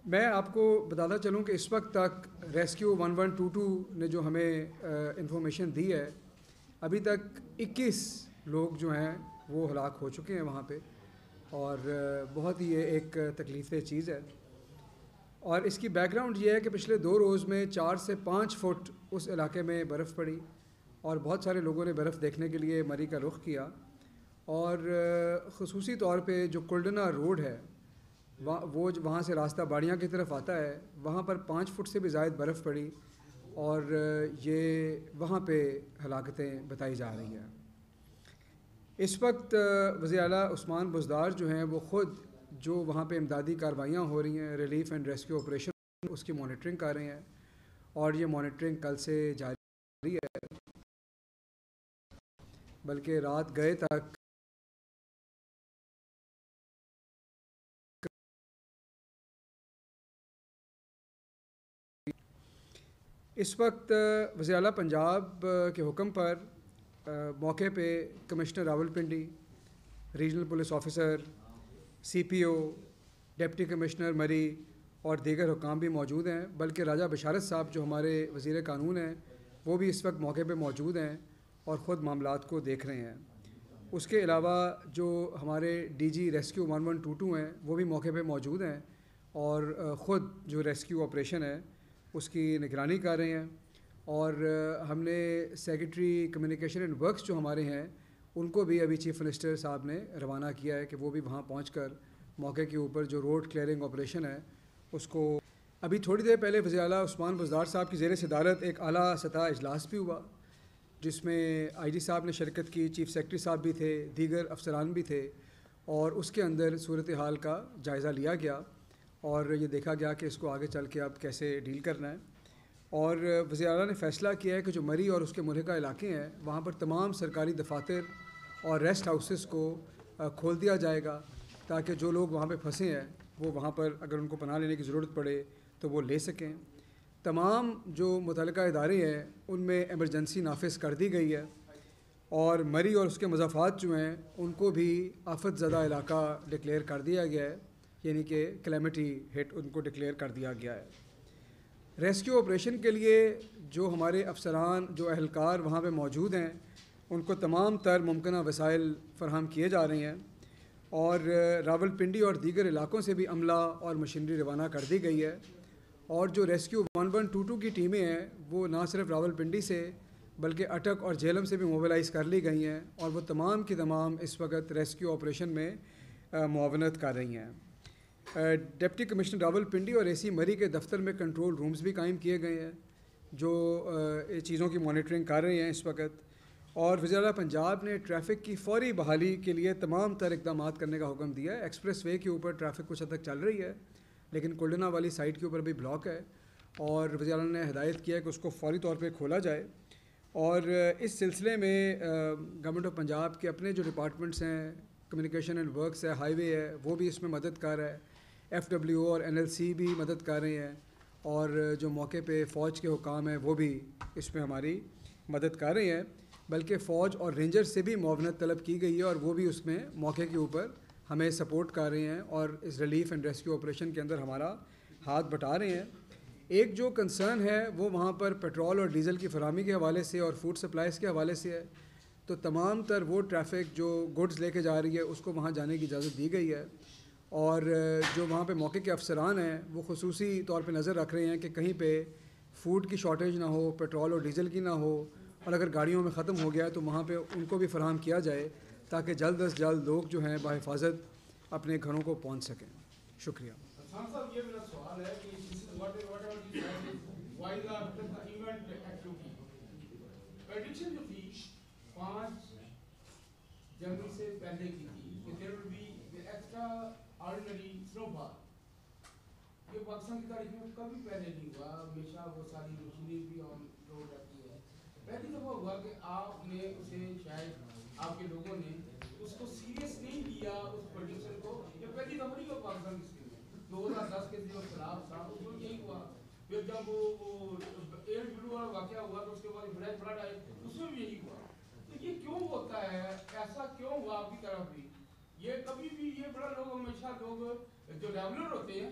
میں آپ کو بتاتا چلوں کہ اس وقت تک ریسکیو 1122 نے جو ہمیں انفارمیشن دی ہے، ابھی تک 21 لوگ جو ہیں وہ ہلاک ہو چکے ہیں وہاں پہ، اور بہت ہی یہ ایک تکلیف دہ چیز ہے۔ اور اس کی بیک گراؤنڈ یہ ہے کہ پچھلے 2 روز میں 4 سے 5 فٹ اس علاقے میں برف پڑی، اور بہت سارے لوگوں نے برف دیکھنے کے لیے مری کا رخ کیا، اور خصوصی طور پہ جو کلڈنا روڈ ہے وہ وہاں سے راستہ باڑیاں کی طرف آتا ہے، وہاں پر 5 فٹ سے بھی زائد برف پڑی، اور یہ وہاں پہ ہلاکتیں بتائی جا رہی ہیں۔ اس وقت وزیر اعلیٰ عثمان بزدار جو ہیں وہ خود جو وہاں پہ امدادی کارروائیاں ہو رہی ہیں، ریلیف اینڈ ریسکیو آپریشن، اس کی مانیٹرنگ کر رہے ہیں، اور یہ مانیٹرنگ کل سے جاری ہے، بلکہ رات گئے تک اس وقت وزیر اعلیٰ پنجاب کے حکم پر موقع پہ commissioner Rawalpindi, regional police officer, C P O, deputy commissioner Murree اور دیگر حکام بھی موجود ہیں، بلکہ راجہ بشارت صاحب جو ہمارے وزیر قانون ہیں وہ بھی اس وقت موقع پہ موجود ہیں اور خود معاملات کو دیکھ رہے ہیں۔ اس کے علاوہ جو ہمارے ڈی جی ریسکیو 1122 ہیں وہ بھی موقع پہ موجود ہیں، اور خود جو ریسکیو آپریشن ہے اس کی نگرانی کر رہے ہیں۔ اور ہم نے سیکریٹری کمیونیکیشن اینڈ ورکس جو ہمارے ہیں ان کو بھی ابھی چیف منسٹر صاحب نے روانہ کیا ہے کہ وہ بھی وہاں پہنچ کر موقع کے اوپر جو روڈ کلیئرنگ آپریشن ہے اس کو۔ ابھی تھوڑی دیر پہلے وزیر اعلیٰ عثمان بزدار صاحب کی زیر صدارت ایک اعلیٰ سطح اجلاس بھی ہوا، جس میں آئی جی صاحب نے شرکت کی، چیف سیکرٹری صاحب بھی تھے، دیگر افسران بھی تھے، اور اس کے اندر صورتحال کا جائزہ لیا گیا، اور یہ دیکھا گیا کہ اس کو آگے چل کے اب کیسے ڈیل کرنا ہے۔ اور وزیر اعلیٰ نے فیصلہ کیا ہے کہ جو مری اور اس کے ملحقہ علاقے ہیں وہاں پر تمام سرکاری دفاتر اور ریسٹ ہاؤسز کو کھول دیا جائے گا، تاکہ جو لوگ وہاں پہ پھنسے ہیں وہ وہاں پر اگر ان کو پناہ لینے کی ضرورت پڑے تو وہ لے سکیں۔ تمام جو متعلقہ ادارے ہیں ان میں ایمرجنسی نافذ کر دی گئی ہے، اور مری اور اس کے مضافات جو ہیں ان کو بھی آفت زدہ علاقہ ڈکلیئر کر دیا گیا ہے، یعنی کہ کلیمٹی ہٹ ان کو ڈکلیئر کر دیا گیا ہے۔ ریسکیو آپریشن کے لیے جو ہمارے افسران، جو اہلکار وہاں پہ موجود ہیں، ان کو تمام تر ممکنہ وسائل فراہم کیے جا رہے ہیں، اور راولپنڈی اور دیگر علاقوں سے بھی عملہ اور مشینری روانہ کر دی گئی ہے۔ اور جو ریسکیو 1122 کی ٹیمیں ہیں وہ نہ صرف راولپنڈی سے بلکہ اٹک اور جہلم سے بھی موبلائز کر لی گئی ہیں، اور وہ تمام کی تمام اس وقت ریسکیو آپریشن میں معاونت کر رہی ہیں۔ ڈپٹی کمشنر راولپنڈی اور اے سی مری کے دفتر میں کنٹرول رومز بھی قائم کیے گئے ہیں جو چیزوں کی مانیٹرنگ کر رہے ہیں اس وقت۔ اور وزیر اعلیٰ پنجاب نے ٹریفک کی فوری بحالی کے لیے تمام تر اقدامات کرنے کا حکم دیا ہے۔ ایکسپریس وے کے اوپر ٹریفک کچھ حد تک چل رہی ہے، لیکن کلڈنا والی سائٹ کے اوپر بھی بلاک ہے، اور وزیر اعلیٰ نے ہدایت کیا ہے کہ اس کو فوری طور پہ کھولا جائے۔ اور اس سلسلے میں گورنمنٹ آف پنجاب کے اپنے جو ڈپارٹمنٹس ہیں، کمیونیکیشن اینڈ ورکس ہے، ہائی وے ہے، وہ بھی اس میں مدد کر رہا ہے، ایف ڈبلیو او اور این ایل سی بھی مدد کر رہے ہیں، اور جو موقع پہ فوج کے حکام ہیں وہ بھی اس میں ہماری مدد کر رہے ہیں، بلکہ فوج اور رینجر سے بھی معاونت طلب کی گئی ہے، اور وہ بھی اس میں موقع کے اوپر ہمیں سپورٹ کر رہے ہیں اور اس ریلیف اینڈ ریسکیو آپریشن کے اندر ہمارا ہاتھ بٹا رہے ہیں۔ ایک جو کنسرن ہے وہ وہاں پر پیٹرول اور ڈیزل کی فراہمی کے حوالے سے اور فوڈ سپلائز کے حوالے سے ہے، تو تمام تر وہ ٹریفک جو گڈز لے کے جا رہی ہے اس کو وہاں جانے کی اجازت دی گئی ہے، اور جو وہاں پہ موقع کے افسران ہیں وہ خصوصی طور پہ نظر رکھ رہے ہیں کہ کہیں پہ فوڈ کی شارٹیج نہ ہو، پیٹرول اور ڈیزل کی نہ ہو، اور اگر گاڑیوں میں ختم ہو گیا تو وہاں پہ ان کو بھی فراہم کیا جائے تاکہ جلد از جلد لوگ جو ہیں بحفاظت اپنے گھروں کو پہنچ سکیں۔ شکریہ۔ صاحب یہ میرا سوال ہے کہ پریڈکشن جو تھی 5 جنوری سے پہلے کی تھی کہ دیر ول بی ایکسٹرا آرڈینری سنو فال، یہ پاکستان کی تاریخ میں کبھی پہلے نہیں ہوا، ہمیشہ وہ ساری مشینری بھی آن روڈ رہتی ہے۔ پہلی دفعہ ہوا کہ آپ نے اسے شاید آپ کے لوگوں نے اس کو سیریس نہیں لیا، اس پریڈکشن کو، یہ پہلی دفعہ نہیں ہوا پاکستان کی ہسٹری میں۔ 2010 کے جو خلاف تھا اس میں یہی ہوا، پھر جب وہ ایئر بلو والا واقعہ ہوا تو اس کے بعد بڑے فلڈ آئے اس میں بھی یہی ہوا۔ تو یہ کیوں ہوتا ہے، ایسا کیوں ہوا آپ کی طرف بھی؟ یہ کبھی بھی یہ بڑا لوگ ہمیشہ لوگ جو ریولر ہوتے ہیں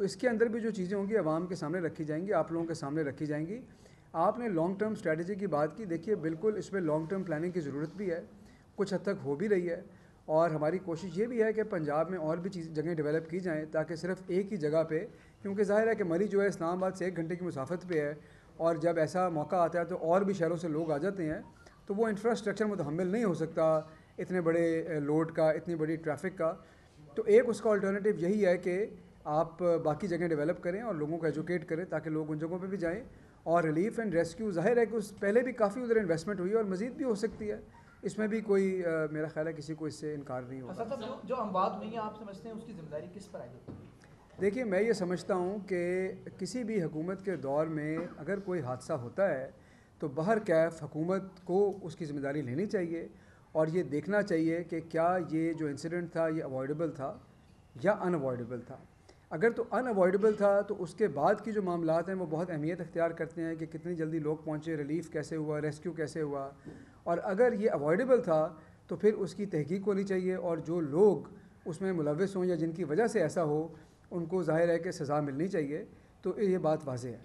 تو اس کے اندر بھی جو چیزیں ہوں گی عوام کے سامنے رکھی جائیں گی, آپ لوگوں کے سامنے رکھی جائیں گی. آپ نے لانگ ٹرم اسٹریٹجی کی بات کی, دیکھیے بالکل اس میں لانگ ٹرم پلاننگ کی ضرورت بھی ہے, کچھ حد تک ہو بھی رہی ہے, اور ہماری کوشش یہ بھی ہے کہ پنجاب میں اور بھی جگہیں ڈیولپ کی جائیں تاکہ صرف ایک ہی جگہ پہ, کیونکہ ظاہر ہے کہ مری جو ہے اسلام آباد سے 1 گھنٹے کی مسافت پہ ہے, اور جب ایسا موقع آتا ہے تو اور بھی شہروں سے لوگ آ جاتے ہیں, تو وہ انفراسٹرکچر متحمل نہیں ہو سکتا اتنے بڑے لوڈ کا, اتنی بڑی ٹریفک کا. تو ایک اس کا الٹرنیٹیو یہی ہے کہ آپ باقی جگہیں ڈیولپ کریں اور لوگوں کو ایجوکیٹ کریں تاکہ لوگ ان جگہوں پہ بھی جائیں. اور ریلیف اینڈ ریسکیو ظاہر ہے کہ اس پہلے بھی کافی ادھر انویسٹمنٹ ہوئی ہے اور مزید بھی ہو سکتی ہے, اس میں بھی کوئی میرا خیال ہے کسی کو اس سے انکار نہیں ہوگا. اسد صاحب جو اموات ہوئی ہیں آپ سمجھتے ہیں اس کی ذمہ داری کس پر آئی ہے؟ دیکھیے میں یہ سمجھتا ہوں کہ کسی بھی حکومت کے دور میں اگر کوئی حادثہ ہوتا ہے تو بہر کیف حکومت کو اس کی ذمہ داری لینی چاہیے, اور یہ دیکھنا چاہیے کہ کیا یہ جو انسیڈنٹ تھا یہ اوائڈیبل تھا یا ان اوائڈیبل تھا. اگر تو ان اوائڈیبل تھا تو اس کے بعد کی جو معاملات ہیں وہ بہت اہمیت اختیار کرتے ہیں کہ کتنی جلدی لوگ پہنچے, ریلیف کیسے ہوا, ریسکیو کیسے ہوا. اور اگر یہ اوائڈیبل تھا تو پھر اس کی تحقیق ہونی چاہیے, اور جو لوگ اس میں ملوث ہوں یا جن کی وجہ سے ایسا ہو ان کو ظاہر ہے کہ سزا ملنی چاہیے. تو یہ بات واضح ہے.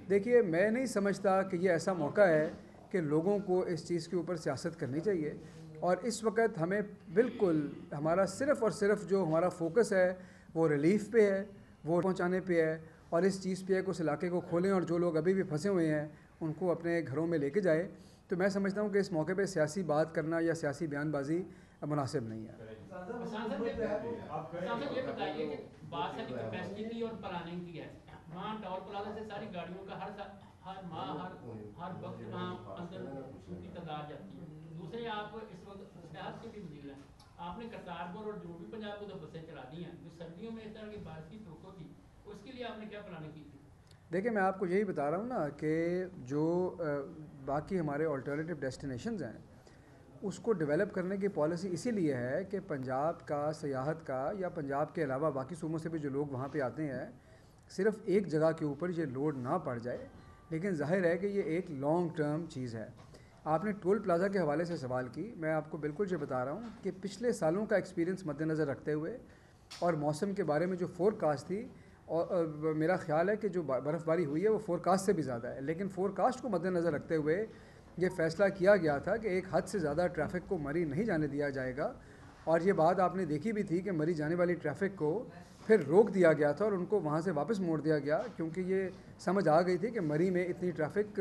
دیکھیے میں نہیں سمجھتا کہ یہ ایسا موقع ہے کہ لوگوں کو اس چیز کے اوپر سیاست کرنی چاہیے, اور اس وقت ہمیں بالکل ہمارا صرف اور صرف جو ہمارا فوکس ہے وہ ریلیف پہ ہے, وہ پہنچانے پہ ہے, اور اس چیز پہ ہے کہ اس علاقے کو کھولیں اور جو لوگ ابھی بھی پھنسے ہوئے ہیں ان کو اپنے گھروں میں لے کے جائیں. تو میں سمجھتا ہوں کہ اس موقع پہ سیاسی بات کرنا یا سیاسی بیان بازی مناسب نہیں ہے. یہ بتائیے کہ بات ہے کیپیسٹی اور پلاننگ کی ہے, وہاں ٹول پلازا سے ساری گاڑیوں کا ہر ماہ ہر وقت وہاں اندر کی تعداد جاتی ہے. دوسرے آپ اس وقت صحت کے بھی وزیر ہیں, آپ نے کرتارپور اور جنوبی پنجاب کو تو بسیں چلا دی ہیں, جو سردیوں میں اس طرح کی بارش کی توقع تھی اس کے لیے آپ نے کیا پلاننگ کی تھی؟ دیکھیں میں آپ کو یہی بتا رہا ہوں نا کہ جو باقی ہمارے آلٹرنیٹیو ڈیسٹینیشنز ہیں اس کو ڈیولپ کرنے کی پالیسی اسی لیے ہے کہ پنجاب کا سیاحت کا یا پنجاب کے علاوہ باقی صوبوں سے بھی جو لوگ وہاں پہ آتے ہیں صرف ایک جگہ کے اوپر یہ لوڈ نہ پڑ جائے. لیکن ظاہر ہے کہ یہ ایک لانگ ٹرم چیز ہے. آپ نے ٹول پلازا کے حوالے سے سوال کی, میں آپ کو بالکل یہ بتا رہا ہوں کہ پچھلے سالوں کا ایکسپیرینس مد نظر رکھتے ہوئے اور موسم کے بارے میں جو فور کاسٹ تھی, اور میرا خیال ہے کہ جو برف باری ہوئی ہے وہ فور کاسٹ سے بھی زیادہ ہے, لیکن فور کاسٹ کو مد نظر رکھتے ہوئے یہ فیصلہ کیا گیا تھا کہ ایک حد سے زیادہ ٹریفک کو مری نہیں جانے دیا جائے گا. اور یہ بات آپ نے دیکھی بھی تھی کہ مری جانے والی ٹریفک کو پھر روک دیا گیا تھا اور ان کو وہاں سے واپس موڑ دیا گیا, کیونکہ یہ سمجھ آ گئی تھی کہ مری میں اتنی ٹریفک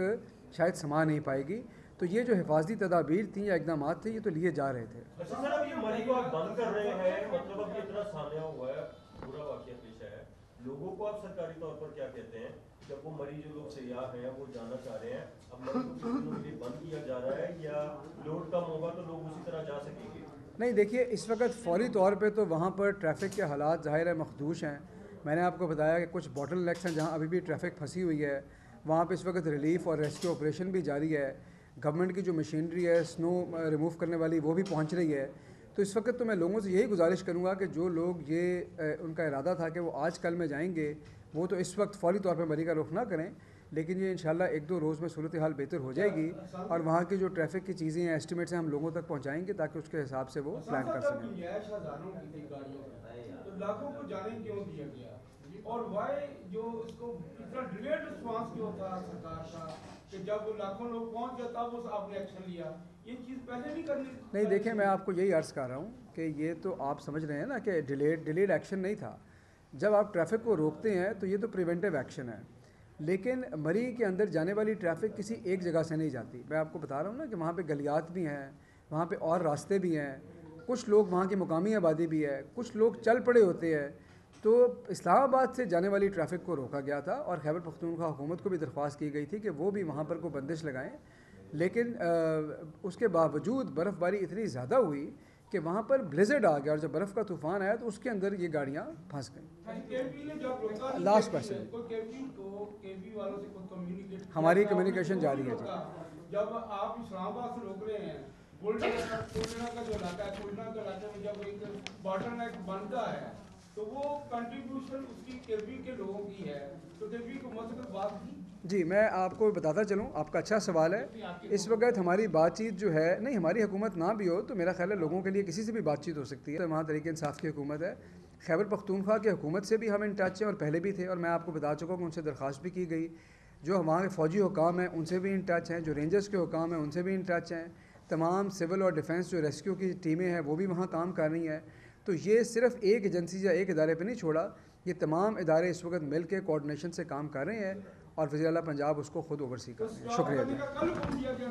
شاید سما نہیں پائے گی. تو یہ جو حفاظتی تدابیر تھیں یا اقدامات تھے یہ تو لیے جا رہے تھے. اچھا سر, اب یہ مری کو آپ بند کر رہے ہیں, مطلب اب یہ اتنا سامنے ہوا ہے, برا واقعہ پیش ہے, لوگوں کو آپ سرکاری طور پر کیا کہتے ہیں جب وہ مری جو لوگ سیاح ہیں وہ جانا چاہ رہے ہیں, اب مری کو کسی دنوں کے لیے بند کیا جا رہا ہے یا لوڈ کم ہوگا تو لوگ اسی طرح جا سکیں گے؟ نہیں دیکھیے اس وقت فوری طور پہ تو وہاں پر ٹریفک کے حالات ظاہر ہے مخدوش ہیں. میں نے آپ کو بتایا کہ کچھ باٹل نیکس ہیں جہاں ابھی بھی ٹریفک پھنسی ہوئی ہے, وہاں پہ اس وقت ریلیف اور ریسکیو آپریشن بھی جاری ہے. گورنمنٹ کی جو مشینری ہے سنو ریموو کرنے والی وہ بھی پہنچ رہی ہے. تو اس وقت تو میں لوگوں سے یہی گزارش کروں گا کہ جو لوگ یہ ان کا ارادہ تھا کہ وہ آج کل میں جائیں گے وہ تو اس وقت فوری طور پہ مری کا رخ نہ کریں, لیکن یہ انشاءاللہ 1-2 روز میں صورتحال بہتر ہو جائے گی, اور وہاں کی جو ٹریفک کی چیزیں ہیں ایسٹیمیٹس ہیں ہم لوگوں تک پہنچائیں گے تاکہ اس کے حساب سے وہ پلان کر سکیں. گنجائش ہزاروں کی تھی گاڑیوں میں, تو لاکھوں کو جانے کیوں دیا گیا, اور وائی جو اس کو اتنا ڈیلیڈ رسپانس کیوں تھا سرکار کا کہ جب لاکھوں لوگ پہنچ گئے تب اس آپ نے ایکشن لیا, یہ چیز پہلے نہیں کرنی؟ نہیں دیکھیں میں آپ کو یہی عرض کر رہا ہوں کہ یہ تو آپ سمجھ رہے ہیں نا کہ ڈیلیڈ ایکشن نہیں تھا. جب آپ ٹریفک کو روکتے ہیں تو یہ تو پریونٹیو ایکشن ہے, لیکن مری کے اندر جانے والی ٹریفک کسی ایک جگہ سے نہیں جاتی. میں آپ کو بتا رہا ہوں نا کہ وہاں پہ گلیات بھی ہیں, وہاں پہ اور راستے بھی ہیں, کچھ لوگ وہاں کی مقامی آبادی بھی ہے, کچھ لوگ چل پڑے ہوتے ہیں. تو اسلام آباد سے جانے والی ٹریفک کو روکا گیا تھا اور خیبر پختونخوا حکومت کو بھی درخواست کی گئی تھی کہ وہ بھی وہاں پر کوئی بندش لگائیں, لیکن اس کے باوجود برف باری اتنی زیادہ ہوئی کہ وہاں پر بلیزرڈ آ گیا, اور جب برف کا طوفان آیا تو اس کے اندر یہ گاڑیاں پھنس گئیں. لاسٹ کویشچن, ہماری کمیونیکیشن جاری ہے جی. جب آپ اسلام آباد سے روک رہے ہیں, کولڈنا کا جو علاقہ ہے, کولڈنا کے علاقے میں جب ایک باٹل نیک بنتا ہے تو وہ کنٹریبیوشن اس کی کے بی کے لوگوں کی ہے, تو کے بی کو مطلب بات جی میں آپ کو بتاتا چلوں، آپ کا اچھا سوال ہے. اس وقت ہماری بات چیت جو ہے، نہیں ہماری حکومت نہ بھی ہو تو میرا خیال ہے لوگوں کے لیے کسی سے بھی بات چیت ہو سکتی ہے. وہاں تحریک انصاف کی حکومت ہے. خیبر پختونخوا کی حکومت سے بھی ہم ان ٹچ ہیں اور پہلے بھی تھے، اور میں آپ کو بتا چکا ہوں کہ ان سے درخواست بھی کی گئی. جو وہاں کے فوجی حکام ہیں ان سے بھی ان ٹچ ہیں، جو رینجرز کے حکام ہیں ان سے بھی ان ٹچ ہیں. تمام سول اور ڈیفنس جو ریسکیو کی ٹیمیں ہیں وہ بھی وہاں کام کر رہی ہیں. تو یہ صرف ایک ایجنسی یا ایک ادارے پہ نہیں چھوڑا، یہ تمام ادارے اس وقت مل کے کوآرڈینیشن سے کام کر رہے ہیں، اور وزیر اعلیٰ پنجاب اس کو خود اوورسی کر رہے ہیں. شکریہ.